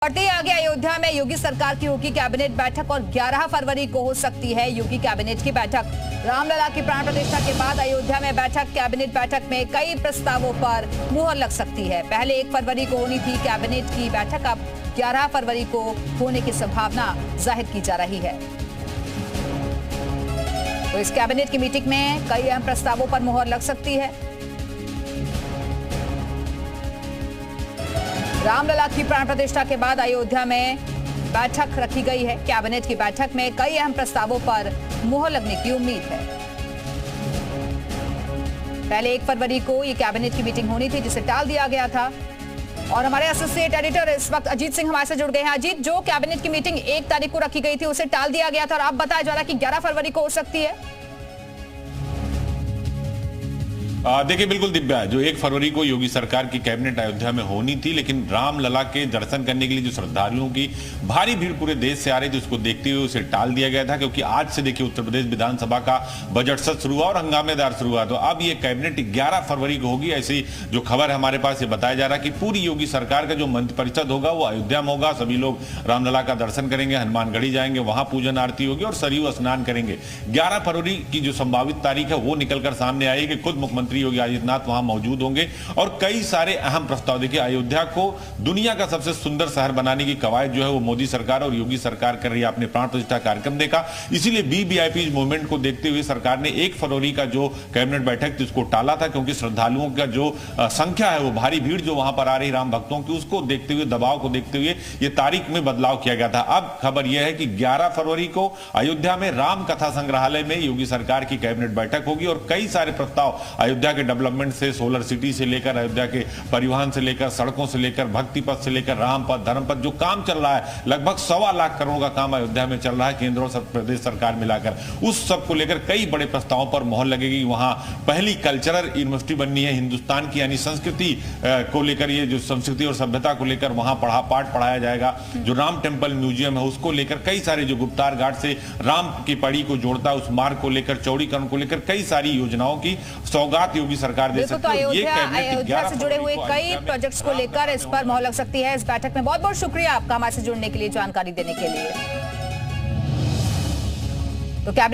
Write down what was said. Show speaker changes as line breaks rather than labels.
बढ़ते आगे अयोध्या में योगी सरकार की होगी कैबिनेट बैठक और 11 फरवरी को हो सकती है योगी कैबिनेट की बैठक। रामलला की प्राण प्रतिष्ठा के बाद अयोध्या में बैठक, कैबिनेट बैठक में कई प्रस्तावों पर मुहर लग सकती है। पहले 1 फरवरी को होनी थी कैबिनेट की बैठक, अब 11 फरवरी को होने की संभावना जाहिर की जा रही है। तो इस कैबिनेट की मीटिंग में कई अहम प्रस्तावों पर मुहर लग सकती है। रामलला की प्राण प्रतिष्ठा के बाद अयोध्या में बैठक रखी गई है। कैबिनेट की बैठक में कई अहम प्रस्तावों पर मुहर लगने की उम्मीद है। पहले 1 फरवरी को ये कैबिनेट की मीटिंग होनी थी, जिसे टाल दिया गया था। और हमारे एसोसिएट एडिटर इस वक्त अजीत सिंह हमारे से जुड़ गए हैं। अजीत, जो कैबिनेट की मीटिंग 1 तारीख को रखी गई थी उसे टाल दिया गया था और अब बताया जा रहा है कि 11 फरवरी को हो सकती है।
देखिए, बिल्कुल दिव्या, जो 1 फरवरी को योगी सरकार की कैबिनेट अयोध्या में होनी थी, लेकिन रामलला के दर्शन करने के लिए जो श्रद्धालुओं की भारी भीड़ पूरे देश से आ रही थी, उसको देखते हुए उसे टाल दिया गया था। क्योंकि आज से देखिए उत्तर प्रदेश विधानसभा का बजट सत्र शुरू हुआ और हंगामेदार शुरू हुआ। तो अब ये कैबिनेट 11 फरवरी को होगी, ऐसी जो खबर हमारे पास ये बताया जा रहा है कि पूरी योगी सरकार का जो मंत्रिपरिषद होगा वो अयोध्या में होगा। सभी लोग रामलला का दर्शन करेंगे, हनुमानगढ़ी जाएंगे, वहां पूजन आरती होगी और सरयू स्नान करेंगे। 11 फरवरी की जो संभावित तारीख है वो निकलकर सामने आई कि खुद मुख्यमंत्री योगी आदित्यनाथ वहां मौजूद होंगे और कई सारे अहम प्रस्ताव। देखिए, अयोध्या को दुनिया का सबसे सुंदर शहर बनाने की कवायद जो है वो मोदी सरकार और योगी सरकार कर रही है। आपने प्राण प्रतिष्ठा कार्यक्रम देखा, इसीलिए वीवीआईपी मूवमेंट को देखते हुए सरकार ने 1 फरवरी का जो कैबिनेट बैठक थी उसको टाला था। क्योंकि श्रद्धालुओं का जो संख्या है, वो भारी भीड़ जो वहां पर आ रही राम भक्तों की, उसको देखते हुए, दबाव को देखते हुए ये तारीख में बदलाव किया गया था। अब खबर यह है कि 11 फरवरी को अयोध्या में राम कथा संग्रहालय में योगी सरकार की कैबिनेट बैठक होगी और कई सारे प्रस्ताव अयोध्या के डेवलपमेंट से, सोलर सिटी से लेकर, अयोध्या के परिवहन से लेकर, सड़कों से लेकर, भक्ति पथ से लेकर, राम पथ, धर्म पथ, जो काम चल रहा है, लगभग 1.25 लाख करोड़ का काम अयोध्या में चल रहा है, केंद्र और प्रदेश सरकार मिलाकर। उस सब को लेकर कई बड़े प्रस्तावों पर मोहर लगेगी। वहां पहली कल्चरल यूनिवर्सिटी बननी है हिंदुस्तान की, यानी संस्कृति को लेकर, ये जो संस्कृति और सभ्यता को लेकर वहां पाठ पढ़ाया जाएगा। जो राम टेम्पल म्यूजियम है उसको लेकर कई सारे, जो गुप्तार घाट से राम की पड़ी को जोड़ता है उस मार्ग को लेकर, चौड़ीकरण को लेकर कई सारी योजनाओं की सौगात योगी सरकार दे सकती है।
तो अयोध्या से जुड़े हुए कई प्रोजेक्ट्स को लेकर इस पर मोहर लग सकती है इस बैठक में। बहुत बहुत शुक्रिया आपका हमारे से जुड़ने के लिए, जानकारी देने के लिए। तो